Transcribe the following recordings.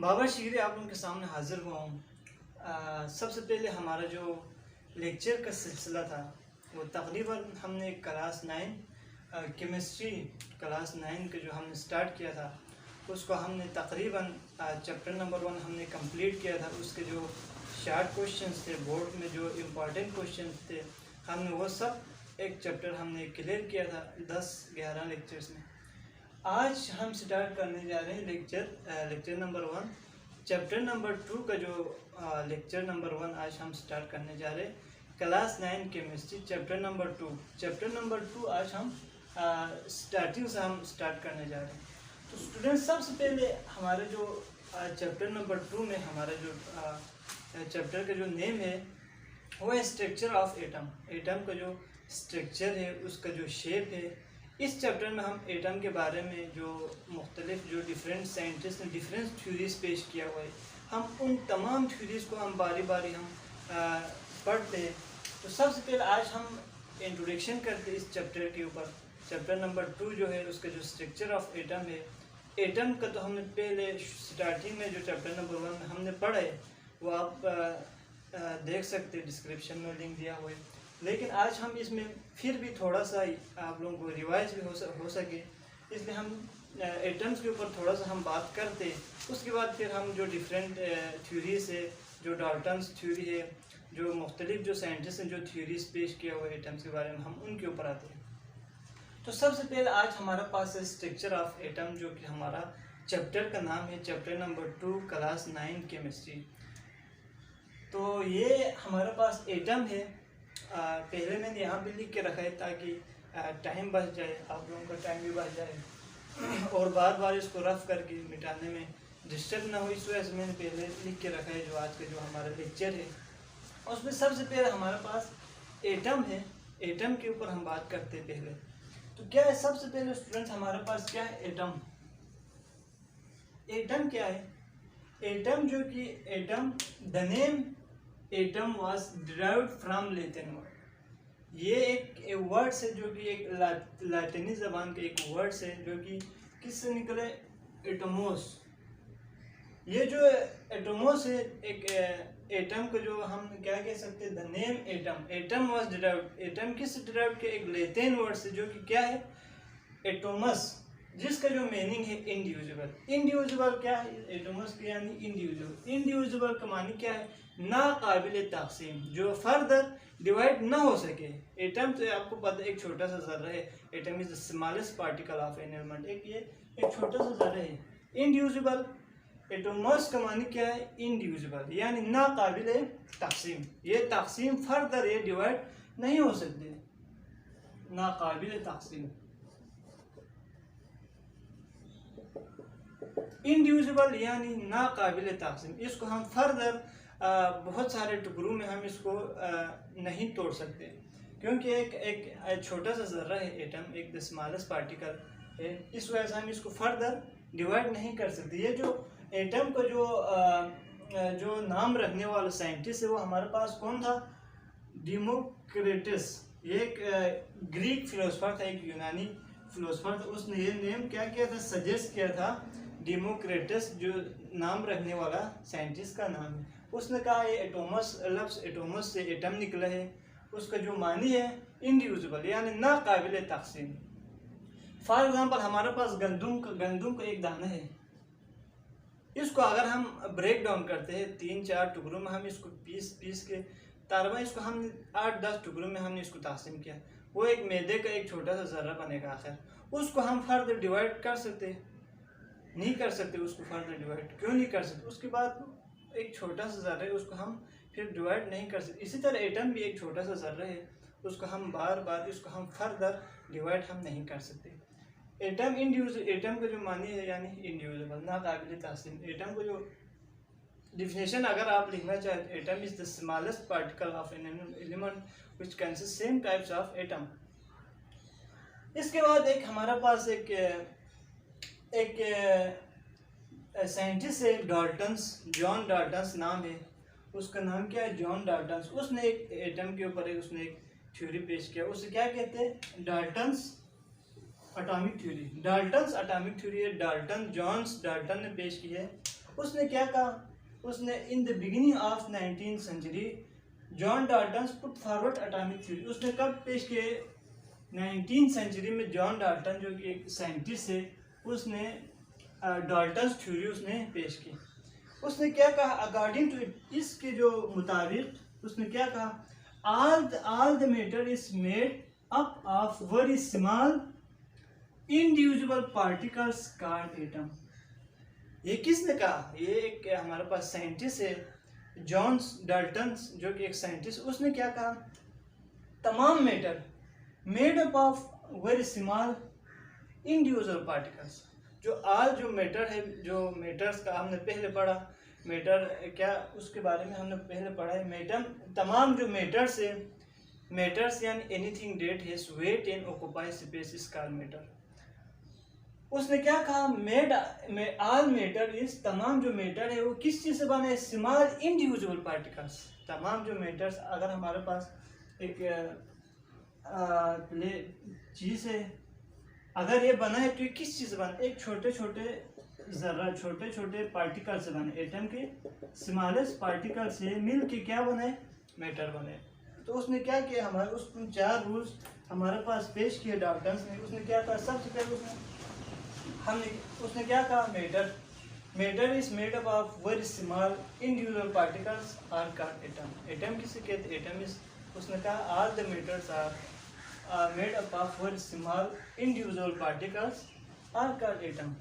बाबर शिगरी आप लोगों के सामने हाजिर हुआ हूँ। सबसे पहले हमारा जो लेक्चर का सिलसिला था वो तकरीबन हमने क्लास 9 केमिस्ट्री क्लास 9 का जो हमने स्टार्ट किया था उसको हमने तकरीबन चैप्टर नंबर 1 हमने कंप्लीट किया था। उसके जो शार्ट क्वेश्चंस थे, बोर्ड में जो इम्पोर्टेंट क्वेश्चंस थे, हमने वो सब एक चैप्टर हमने क्लियर किया था 10-11 लेक्चर्स में। आज हम स्टार्ट करने जा रहे हैं लेक्चर नंबर 1। चैप्टर नंबर 2 का जो लेक्चर नंबर 1 आज हम स्टार्ट करने जा रहे हैं क्लास 9 केमिस्ट्री चैप्टर नंबर 2 आज हम स्टार्टिंग से हम स्टार्ट करने जा रहे हैं। तो स्टूडेंट्स, सबसे पहले हमारे जो चैप्टर नंबर 2 में हमारा जो चैप्टर का जो नेम है वो है स्ट्रक्चर ऑफ एटम। एटम का जो स्ट्रक्चर है, उसका जो शेप है, इस चैप्टर में हम एटम के बारे में जो मुख्तलिफ जो डिफरेंट साइंटिस्ट ने डिफरेंट थ्योरीज पेश किया हुआ है, हम उन तमाम थ्योरीज को हम बारी बारी हम पढ़ते हैं। तो सबसे पहले आज हम इंट्रोडक्शन करते हैं इस चैप्टर के ऊपर। चैप्टर नंबर 2 जो है उसका जो स्ट्रक्चर ऑफ एटम है, एटम का तो हमने पहले स्टार्टिंग में जो चैप्टर नंबर 1 में हमने पढ़ा है वो आप देख सकते हैं, डिस्क्रिप्शन में लिंक दिया हुआ है। लेकिन आज हम इसमें फिर भी थोड़ा सा आप लोगों को रिवाइज भी हो सके, इसलिए हम एटम्स के ऊपर थोड़ा सा हम बात करते हैं। उसके बाद फिर हम जो डिफरेंट थ्योरीज है, जो डाल्टन्स थ्योरी है, जो मुख्तलिफ जो साइंटिस्ट ने जो थ्योरीज पेश किया हुआ है एटम्स के बारे में, हम उनके ऊपर आते हैं। तो सबसे पहले आज हमारे पास है स्ट्रक्चर ऑफ एटम, जो कि हमारा चैप्टर का नाम है चैप्टर नंबर 2 क्लास 9 केमिस्ट्री। तो ये हमारे पास एटम है। पहले मैंने यहाँ भी लिख के रखा है ताकि टाइम बच जाए, आप लोगों का टाइम भी बच जाए और बार बार इसको रफ करके मिटाने में डिस्टर्ब ना हो, इस वजह से मैंने पहले लिख के रखा है। जो आज का जो हमारा लेक्चर है उसमें सबसे पहले हमारे पास एटम है। एटम के ऊपर हम बात करते हैं पहले। तो क्या है सबसे पहले स्टूडेंट्स, हमारे पास क्या है एटम। एटम क्या है? एटम जो कि atom, the name atom was derived from Latin word. ये एक वर्ड है जो कि एक लैटिनी ज़बान का एक वर्ड है जो कि किससे निकले? एटोमोस। ये जो एटोमोस है, एक एटम को जो हम क्या कह सकते हैं, the name atom, atom was derived. Atom किससे डिराइव्ड के? एक लैटिन वर्ड से जो कि क्या है? एटोमस, जिसका जो मीनिंग है इंडिविजुअल। इंडिविजुअल क्या है? एटोमस के यानी इंडिविजुअल। इंडिविजुअल का मानी क्या है? ना काबिल तकसीम, जो फर्दर डिवाइड ना हो सके। एटम तो आपको पता है एक छोटा सा ज़र्रा है। Atom is the smallest particle of an element. एक छोटा सा ज़र्रा है। इंडिविजुअल, एटोमस का मानी क्या है? इंडिविजुअल, यानी ना काबिल तकसीम। ये तकसीम फर्दर ये डिवाइड नहीं हो सकते, ना काबिल तकसीम। इंडिविजुअल यानी ना काबिल तकसीम। इसको हम फर्दर बहुत सारे टुकड़ों में हम इसको नहीं तोड़ सकते, क्योंकि एक छोटा सा ज़र्रा है एटम, एक द स्मॉलेस्ट पार्टिकल है। इस वजह से हम इसको फर्दर डिवाइड नहीं कर सकते। ये जो एटम को जो नाम रखने वाला साइंटिस्ट है वो हमारे पास कौन था? डेमोक्रिटस। ये एक ग्रीक फिलोसफर था, एक यूनानी फिलोसफर था। उसने ये नेम क्या किया था? सजेस्ट किया था। डेमोक्रिटस जो नाम रखने वाला साइंटिस्ट का नाम है। उसने कहा ये एटोमस, लफ्ज़ एटोमस से एटम निकला है। उसका जो मानी है इंडिविजुअल, यानी ना काबिल तकसीम। फॉर एग्जांपल हमारे पास गंदुम का एक दाना है। इसको अगर हम ब्रेक डाउन करते हैं 3-4 टुकड़ों में, हम इसको पीस के तारबा इसको हम 8-10 टुकड़ों में हमने इसको तकसीम किया, वो एक मैदे का एक छोटा सा ज़र्रा बनेगा। आखिर उसको हम फर्दर डिवाइड कर सकते? नहीं कर सकते। उसको फर्दर डिवाइड क्यों नहीं कर सकते? उसके बाद एक छोटा सा ज़र्रा है, उसको हम फिर डिवाइड नहीं कर सकते। इसी तरह एटम भी एक छोटा सा ज़र्रा है, उसको हम बार बार इसको हम फर्दर डिवाइड हम नहीं कर सकते। एटम इंडिविजुअल, एटम का जो मानी है यानी इंडिविजुअल, ना काबिल तकसीम। एटम को जो डिफिनेशन अगर आप लिखना चाहें, atom is the smallest particle of an element which consist same types of atom. इसके बाद एक हमारे पास एक साइंटिस्ट है डाल्टन्स, जॉन डाल्टन्स नाम है। उसका नाम क्या है? John Dalton's. उसने एक एटम के ऊपर उसने एक थ्योरी पेश किया। उसे क्या कहते हैं? Dalton's atomic theory. Dalton's atomic theory है, डाल्टन जॉन्स डाल्टन ने पेश की है। उसने क्या कहा, उसने in the beginning of 19th century John Dalton put forward atomic theory. उसने कब पेश किए, 19th सेंचुरी में जॉन डाल्टन जो कि एक साइंटिस्ट है, उसने डाल्टन थ्योरी उसने पेश की। उसने क्या कहा, अकॉर्डिंग टू इट, इसके जो मुताबिक उसने क्या कहा, all the matter is made up of very small individual particles called atom। ये किसने कहा, ये एक हमारे पास साइंटिस्ट है जॉन डाल्टन जो कि एक साइंटिस्ट, उसने क्या कहा, तमाम matter made up of very small individual particles. जो मैटर है, जो मैटर्स का हमने पहले पढ़ा, मैटर क्या उसके बारे में हमने पहले पढ़ा है, मैटर तमाम जो मैटर्स है, मैटर्स यानी anything that has weight and occupy space is called matter. उसने क्या कहा, ऑल मैटर इज, तमाम जो मैटर है वो किस चीज़ से बना है, स्मॉल इंडिविजुअल पार्टिकल्स। तमाम जो मैटर्स, अगर हमारे पास एक चीज़ है, अगर ये बना है तो ये किस चीज़ से बना, एक छोटे छोटे जरा छोटे छोटे पार्टिकल से बने, एटम के स्मॉलेस्ट पार्टिकल से मिल के क्या बने, मैटर बने। तो उसने क्या किया, हमारे उस 4 रूल्स हमारे पास पेश किए डाल्टन ने। उसने क्या कहा, सबसे पहले उसने क्या कहा, matter is made up of very small individual particles are called atom. Atom किसे कहते, एटम इज, उसने कहा all the matters are made up of very small individual particles are called atom.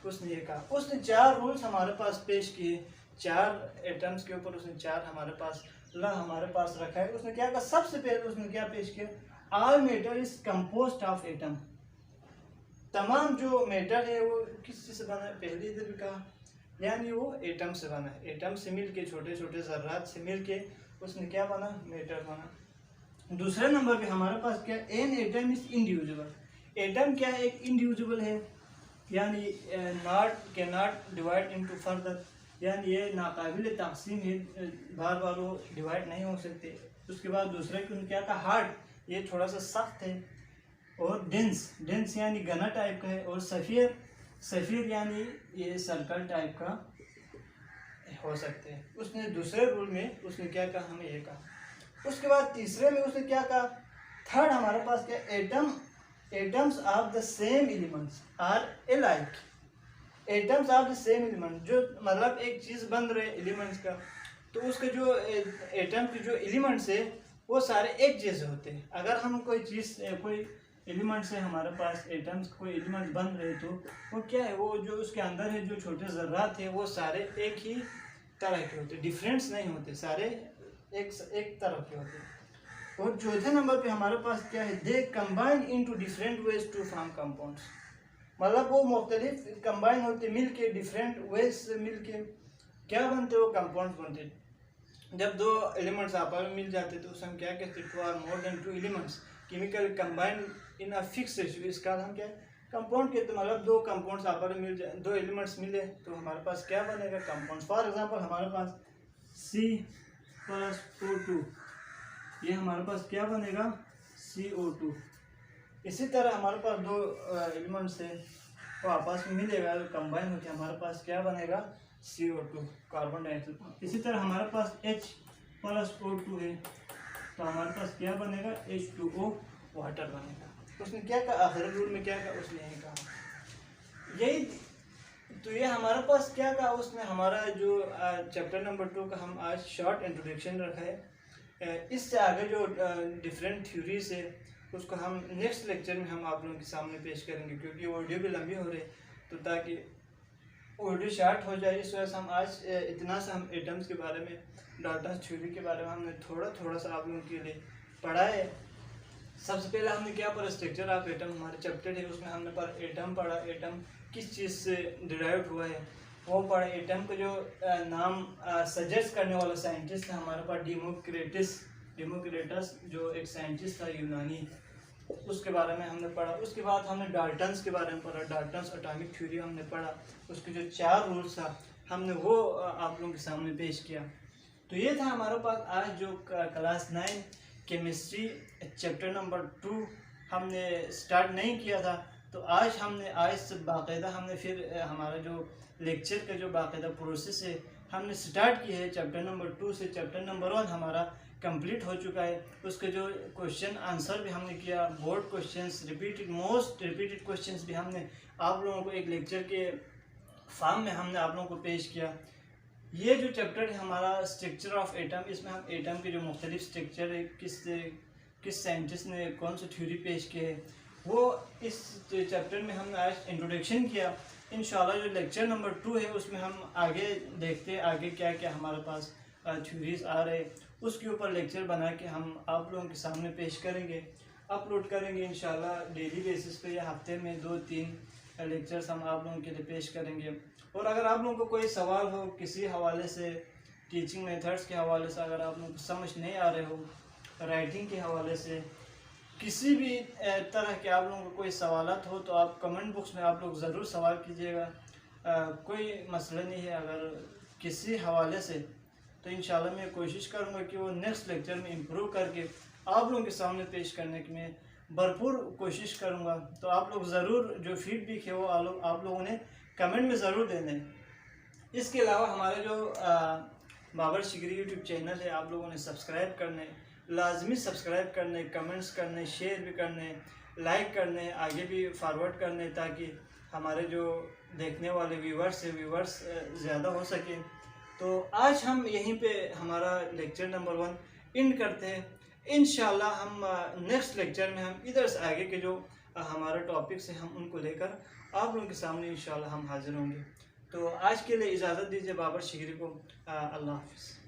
उसने ये कहा। उसने 4 रूल्स हमारे पास पेश किए, 4 एटम्स के ऊपर उसने 4 हमारे पास रखा है। उसने क्या कहा, सबसे पहले उसने क्या पेश किया, all matter is composed of atom. तमाम जो मैटर है वो किस चीज़ से बना है, पहले इधर भी कहा, यानी वो एटम से बना है। एटम से मिल के, छोटे छोटे ज़र्रात से मिल के उसने क्या बना, मैटर बना। दूसरे नंबर पे हमारे पास क्या, an atom is individual. Atom क्या है, एक इंडिविजुअल है, यानी can not divide into further, यानी ये नाकाबिल तक़सीम है, बार बार वो डिवाइड नहीं हो सकते। उसके बाद दूसरे को क्या कहा, हार्ड, ये थोड़ा सा सख्त है, और डेंस यानी घना टाइप का है, और सफ़ीर यानी ये सर्कल टाइप का हो सकते हैं। उसने दूसरे रूल में उसने क्या कहा, हमें ये कहा। उसके बाद तीसरे में उसने क्या कहा, थर्ड हमारे पास क्या, atoms of the same elements are alike. Atoms of the same element, जो मतलब एक चीज़ बन रहे एलिमेंट्स का, तो उसके जो एटम के जो एलिमेंट्स है वो सारे एक जैसे होते हैं। अगर हम कोई चीज़, कोई एलिमेंट से हमारे पास एटम्स कोई एलिमेंट बन रहे, तो वो क्या है, वो जो उसके अंदर है, जो छोटे ज़र्रात है, वो सारे एक ही तरह के होते, डिफरेंस नहीं होते, सारे एक तरह के होते। और चौथे नंबर पे हमारे पास क्या है, they combine into different ways to form compounds. मतलब वो मुख्तलिफ कंबाइन होते, मिल के डिफरेंट वेज से मिल के क्या बनते, वो कंपाउंड्स बनते। जब 2 एलिमेंट्स आपस में मिल जाते तो उसे हम क्या कहते, 2 और more than 2 elements chemical combine in a fix ratio, इसका हम क्या कंपाउंड कहते। मतलब 2 कंपाउंड्स आपस में मिल जाए, 2 एलिमेंट्स मिले तो हमारे पास क्या बनेगा, कंपाउंड्स। फॉर एग्जांपल हमारे पास C+O2, ये हमारे पास क्या बनेगा, CO2। इसी तरह हमारे पास 2 एलिमेंट्स है, वो आपस में मिलेगा, कंबाइन होकर हमारे पास क्या बनेगा, CO2, कार्बन डाइऑक्साइड। इसी तरह हमारे पास H+O2 है, तो हमारे पास क्या बनेगा, H2O, वाटर बनेगा। उसने क्या कहा, आखिरी रूल में क्या कहा, उसने यही कहा, यही। तो ये हमारे पास क्या कहा उसने, हमारा जो चैप्टर नंबर 2 का हम आज शॉर्ट इंट्रोडक्शन रखा है। इससे आगे जो डिफरेंट थ्योरीज है उसको हम नेक्स्ट लेक्चर में हम आप लोगों के सामने पेश करेंगे, क्योंकि ऑडियो भी लंबी हो रही, तो ताकि ऑडियो शार्ट हो जाए, इस वजह से हम आज इतना सा हम एटम्स के बारे में, डाल्टन थ्योरी के बारे में हमने थोड़ा सा आप लोगों के लिए पढ़ा है। सबसे पहले हमने क्या पढ़ा, स्ट्रक्चर ऑफ एटम, हमारे चैप्टर है उसमें हमने पर एटम पढ़ा, एटम किस चीज़ से डिराइव हुआ है वो पढ़ा। एटम का जो नाम सजेस्ट करने वाला साइंटिस्ट था हमारे पास डेमोक्रिटस, जो एक साइंटिस्ट था यूनानी, उसके बारे में हमने पढ़ा। उसके बाद हमने डाल्टन्स के बारे में पढ़ा, डाल्टन्स एटॉमिक थ्योरी हमने पढ़ा, उसके जो 4 रूल्स था हमने वो आप लोगों के सामने पेश किया। तो ये था हमारे पास आज जो क्लास 9 केमिस्ट्री चैप्टर नंबर 2 हमने स्टार्ट नहीं किया था, तो आज से बाकायदा हमने फिर हमारा जो लेक्चर का जो बाकायदा प्रोसेस है हमने स्टार्ट की है। चैप्टर नंबर 2 से चैप्टर नंबर 1 हमारा कंप्लीट हो चुका है। उसके जो क्वेश्चन आंसर भी हमने किया, board questions, most repeated questions भी हमने आप लोगों को एक लेक्चर के फॉर्म में हमने आप लोगों को पेश किया। ये जो चैप्टर है हमारा स्ट्रक्चर ऑफ एटम, इसमें हम एटम के जो मुख्तलिफ स्ट्रक्चर है, किस साइंटिस्ट ने कौन सी थ्योरी पेश की है, वो इस चैप्टर में हमने आज इंट्रोडक्शन किया। इंशाल्लाह जो लेक्चर नंबर 2 है उसमें हम आगे देखते हैं आगे क्या क्या हमारे पास थ्योरीज आ रहे, उसके ऊपर लेक्चर बना के हम आप लोगों के सामने पेश करेंगे, अपलोड करेंगे इंशाल्लाह डेली बेसिस पे या हफ्ते में 2-3 लेक्चर्स हम आप लोगों के लिए पेश करेंगे। और अगर आप लोगों को कोई सवाल हो किसी हवाले से, टीचिंग मेथड्स के हवाले से, अगर आप लोगों को समझ नहीं आ रहे हो, राइटिंग के हवाले से, किसी भी तरह के आप लोगों को कोई सवालात हो तो आप कमेंट बॉक्स में आप लोग ज़रूर सवाल कीजिएगा। कोई मसला नहीं है अगर किसी हवाले से, तो इंशाल्लाह मैं कोशिश करूँगा कि वो नेक्स्ट लेक्चर में इम्प्रूव करके आप लोगों के सामने पेश करने की मैं भरपूर कोशिश करूँगा। तो आप लोग ज़रूर जो फीडबैक है वो आप लोगों ने कमेंट में ज़रूर देने। इसके अलावा हमारे जो बाबर शिगरी यूट्यूब चैनल है आप लोगों ने सब्सक्राइब करने, लाजमी सब्सक्राइब करने, कमेंट्स करने, शेयर भी करने, लाइक करने, आगे भी फॉरवर्ड करने, ताकि हमारे जो देखने वाले व्यूवर्स है व्यूवर्स ज़्यादा हो सके। तो आज हम यहीं पे हमारा लेक्चर नंबर 1 एंड करते हैं। इंशाल्लाह हम नेक्स्ट लेक्चर में हम इधर से आगे के जो हमारे टॉपिक्स हैं हम उनको लेकर आप लोगों के सामने इंशाल्लाह हम हाजिर होंगे। तो आज के लिए इजाज़त दीजिए बाबर शिगरी को। अल्लाह हाफ़िज़।